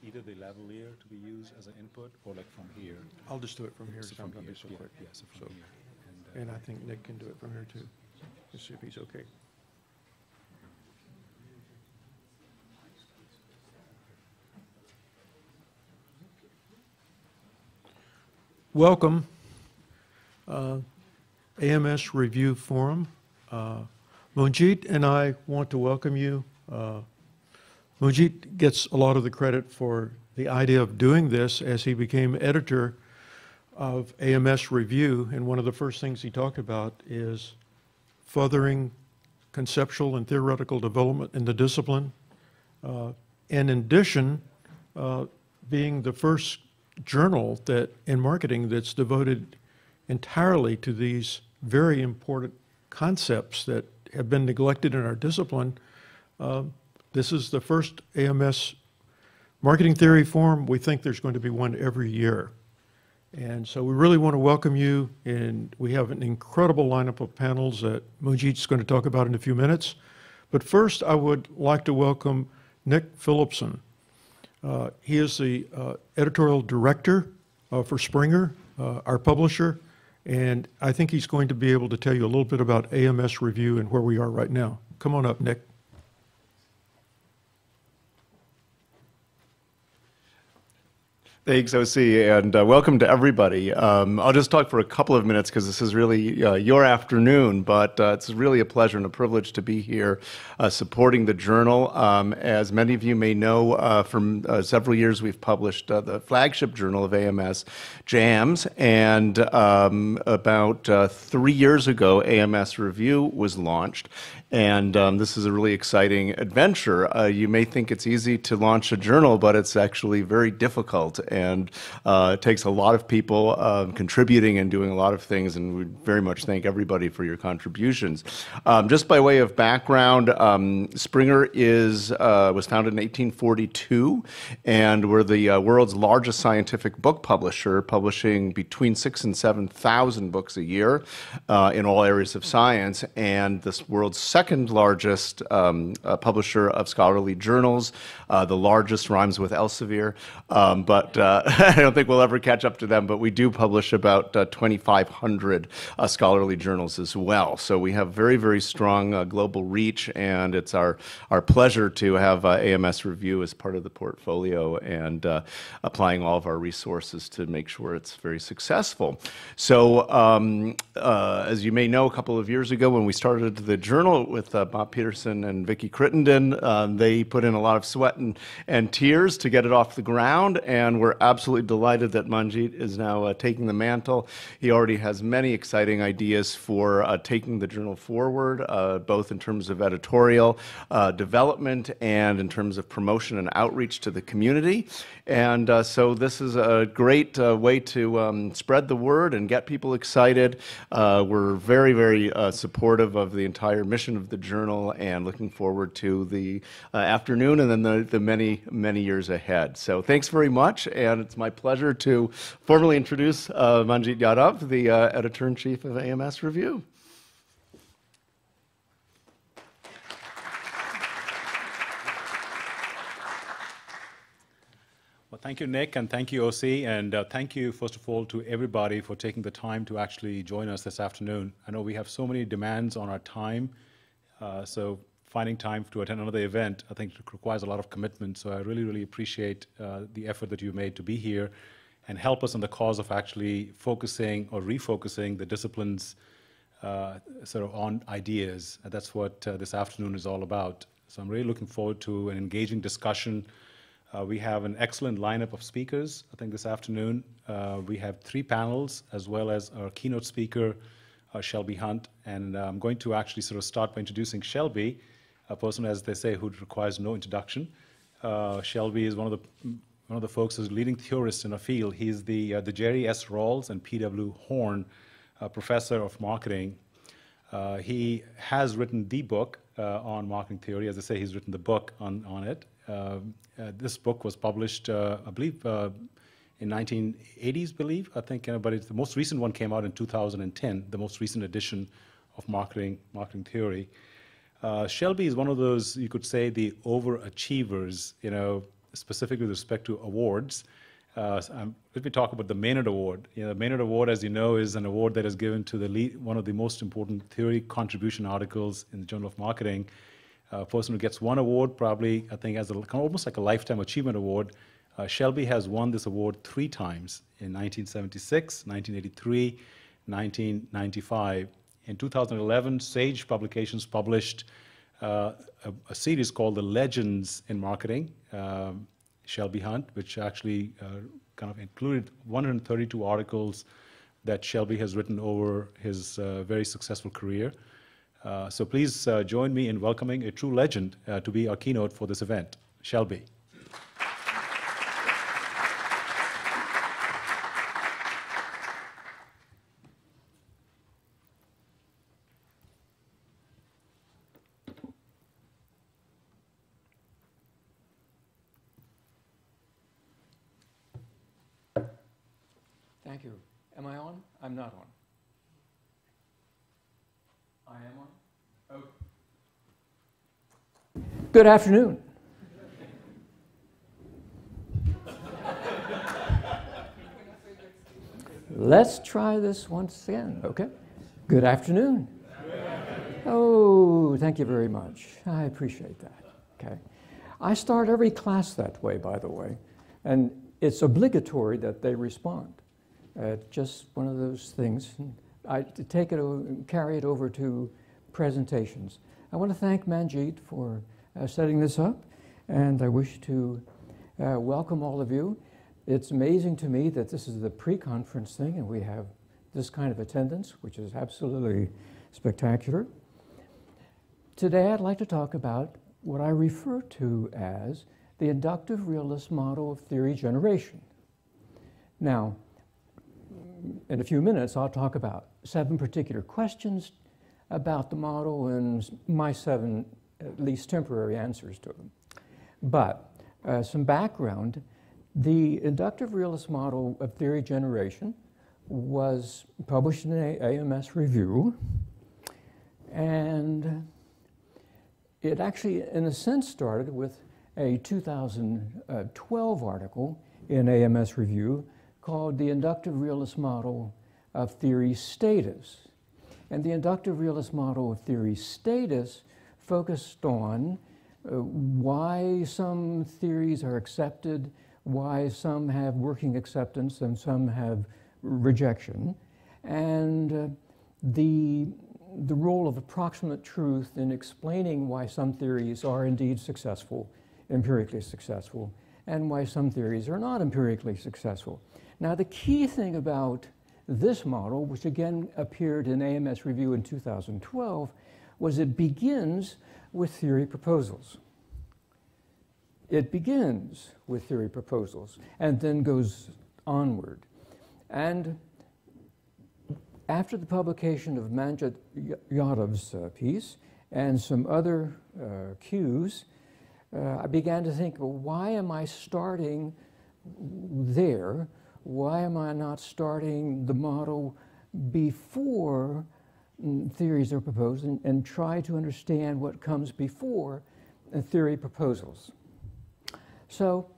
either the lavalier to be used as an input or like from here. I'll just do it from here, So so I'm from going to here, be so quick. Yeah, so from here. And I think Nick can do it from here, too. Let's see if he's okay. Welcome, AMS Review Forum. Manjit and I want to welcome you. Manjit gets a lot of the credit for the idea of doing this as he became editor of AMS Review, and one of the first things he talked about is furthering conceptual and theoretical development in the discipline, and in addition, being the first journal that in marketing that's devoted entirely to these very important concepts that have been neglected in our discipline. This is the first AMS Marketing Theory Forum. We think there's going to be one every year. And so we really want to welcome you, and we have an incredible lineup of panels that Manjit's going to talk about in a few minutes. But first, I would like to welcome Nick Phillipson. He is the editorial director for Springer, our publisher, and I think he's going to be able to tell you a little bit about AMS Review and where we are right now. Come on up, Nick. Thanks, OC, and welcome to everybody. I'll just talk for a couple of minutes because this is really your afternoon, but it's really a pleasure and a privilege to be here supporting the journal. As many of you may know, from several years we've published the flagship journal of AMS, JAMS, and about 3 years ago, AMS Review was launched. And this is a really exciting adventure. You may think it's easy to launch a journal, but it's actually very difficult. And it takes a lot of people contributing and doing a lot of things. And we very much thank everybody for your contributions. Just by way of background, Springer was founded in 1842. And we're the world's largest scientific book publisher, publishing between 6,000 and 7,000 books a year in all areas of science. And this world's second largest publisher of scholarly journals. The largest rhymes with Elsevier, but I don't think we'll ever catch up to them, but we do publish about 2,500 scholarly journals as well. So we have very, very strong global reach, and it's our pleasure to have AMS Review as part of the portfolio and applying all of our resources to make sure it's very successful. So as you may know, a couple of years ago when we started the journal with Bob Peterson and Vicki Crittenden, they put in a lot of sweat and tears to get it off the ground, and we're absolutely delighted that Manjit is now taking the mantle. He already has many exciting ideas for taking the journal forward, both in terms of editorial development and in terms of promotion and outreach to the community. And so this is a great way to spread the word and get people excited. We're very, very supportive of the entire mission of the journal and looking forward to the afternoon and then the many, many years ahead. So thanks very much, and it's my pleasure to formally introduce Manjit Yadav, the editor-in-chief of AMS Review. Well, thank you, Nick, and thank you, OC, and thank you, first of all, to everybody for taking the time to actually join us this afternoon. I know we have so many demands on our time, so finding time to attend another event, I think, requires a lot of commitment. So I really, really appreciate the effort that you made to be here and help us in the cause of actually focusing or refocusing the disciplines sort of on ideas. And that's what this afternoon is all about. So I'm really looking forward to an engaging discussion. We have an excellent lineup of speakers. I think this afternoon we have 3 panels, as well as our keynote speaker, Shelby Hunt. And I'm going to actually sort of start by introducing Shelby, a person, as they say, who requires no introduction. Shelby is one of the folks who's leading theorist in our field. He's the Jerry S. Rawls and P.W. Horn Professor of Marketing. He has written the book on marketing theory. As I say, he's written the book on it. This book was published, I believe, in 1980s, I think, but the most recent one came out in 2010, the most recent edition of marketing theory. Shelby is one of those, you could say, the overachievers. You know, specifically with respect to awards. Let me talk about the Maynard Award. The Maynard Award, as you know, is an award that is given to one of the most important theory contribution articles in the Journal of Marketing. A person who gets one award probably, I think, as almost like a lifetime achievement award. Shelby has won this award 3 times, in 1976, 1983, 1995. In 2011, Sage Publications published a series called The Legends in Marketing, Shelby Hunt, which actually kind of included 132 articles that Shelby has written over his very successful career. So please join me in welcoming a true legend to be our keynote for this event, Shelby. Thank you. Am I on? I'm not on. I am on? Okay. Good afternoon. Let's try this once again, okay? Good afternoon. Oh, thank you very much. I appreciate that, okay? I start every class that way, by the way, and it's obligatory that they respond. Just one of those things. I take it and carry it over to presentations. I want to thank Manjeet for setting this up, and I wish to welcome all of you. It's amazing to me that this is the pre-conference thing, and we have this kind of attendance, which is absolutely spectacular. Today, I'd like to talk about what I refer to as the inductive realist model of theory generation. Now, in a few minutes, I'll talk about 7 particular questions about the model and my 7, at least temporary answers to them. But some background, the inductive realist model of theory generation was published in an AMS review, and it actually, in a sense, started with a 2012 article in AMS review called The Inductive Realist Model of Theory Status. And the inductive realist model of theory status focused on why some theories are accepted, why some have working acceptance and some have rejection, and the role of approximate truth in explaining why some theories are indeed successful, empirically successful, and why some theories are not empirically successful. Now, the key thing about this model, which again appeared in AMS Review in 2012, was it begins with theory proposals. It begins with theory proposals and then goes onward. And after the publication of Manjit Yadav's piece and some other cues, I began to think, well, why am I starting there? Why am I not starting the model before theories are proposed and try to understand what comes before theory proposals? So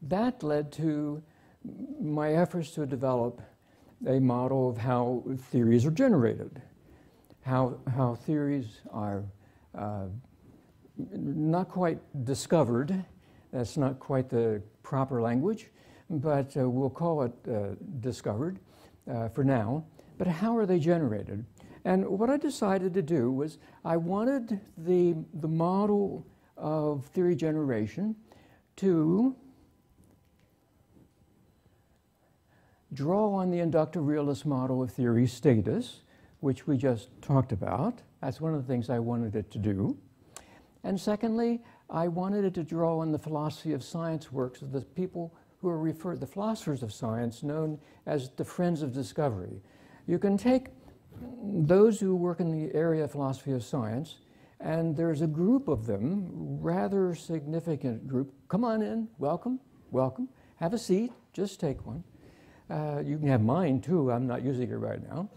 that led to my efforts to develop a model of how theories are generated, how theories are not quite discovered. That's not quite the proper language, but we'll call it discovered for now. But how are they generated? And what I decided to do was I wanted the model of theory generation to draw on the inductive realist model of theory status, which we just talked about. That's one of the things I wanted it to do. And secondly, I wanted it to draw on the philosophy of science works of the people who are referred, the philosophers of science, known as the Friends of Discovery. You can take those who work in the area of philosophy of science, and there's a group of them, rather significant group. Come on in, welcome, welcome. Have a seat, just take one. You can have mine too, I'm not using it right now.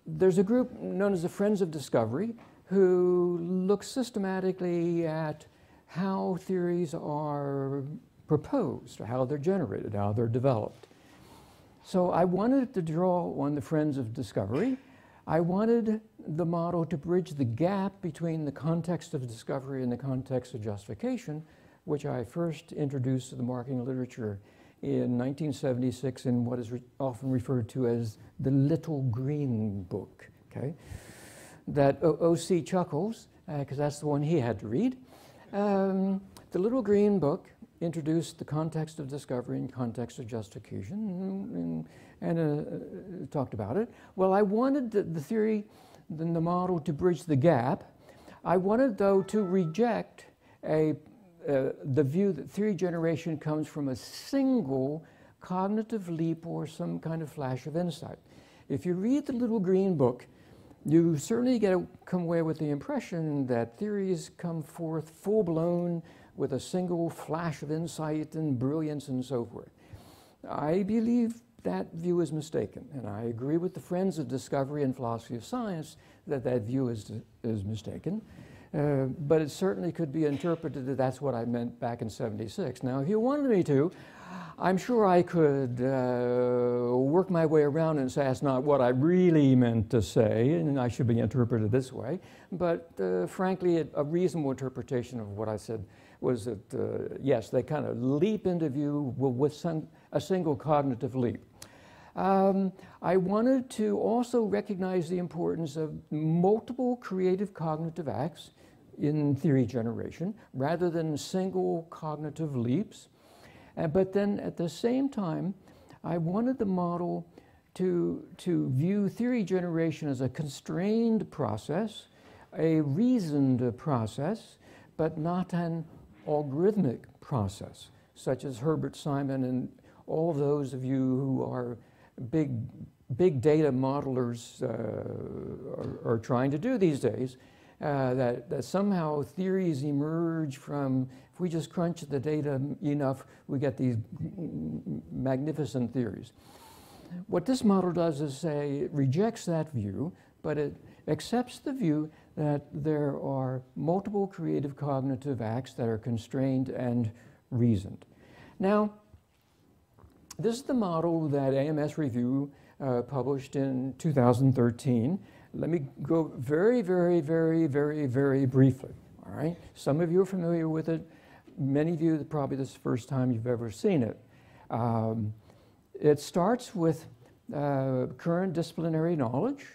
There's a group known as the Friends of Discovery who looks systematically at how theories are proposed, how they're generated, how they're developed. So I wanted to draw on the Friends of Discovery. I wanted the model to bridge the gap between the context of discovery and the context of justification, which I first introduced to the marketing literature in 1976 in what is often referred to as the Little Green Book, okay? That O.C. chuckles, because that's the one he had to read. The Little Green Book introduced the context of discovery and context of justification and talked about it. Well, I wanted the theory, the model to bridge the gap. I wanted, though, to reject the view that theory generation comes from a single cognitive leap or some kind of flash of insight. If you read the Little Green Book, you certainly come away with the impression that theories come forth full-blown with a single flash of insight and brilliance and so forth. I believe that view is mistaken, and I agree with the Friends of Discovery and Philosophy of Science that that view is mistaken. But it certainly could be interpreted that that's what I meant back in '76. Now, if you wanted me to, I'm sure I could work my way around and say that's not what I really meant to say, and I should be interpreted this way. But frankly, a reasonable interpretation of what I said was that, yes, they kind of leap into view with a single cognitive leap. I wanted to also recognize the importance of multiple creative cognitive acts in theory generation rather than single cognitive leaps. But then at the same time, I wanted the model to view theory generation as a constrained process, a reasoned process, but not an algorithmic process, such as Herbert Simon and all those of you who are big data modelers are trying to do these days, that somehow theories emerge from, if we just crunch the data enough, we get these magnificent theories. What this model does is say it rejects that view, but it accepts the view that there are multiple creative cognitive acts that are constrained and reasoned. Now, this is the model that AMS Review published in 2013. Let me go very, very, very, very, very briefly, all right? Some of you are familiar with it. Many of you, probably this is the first time you've ever seen it. It starts with current disciplinary knowledge.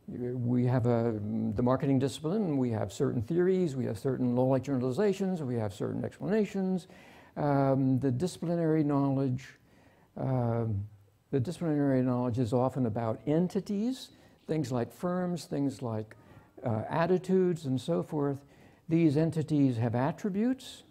We have the marketing discipline, we have certain theories, we have certain law-like generalizations, we have certain explanations. The disciplinary knowledge is often about entities, things like firms, things like attitudes and so forth. These entities have attributes.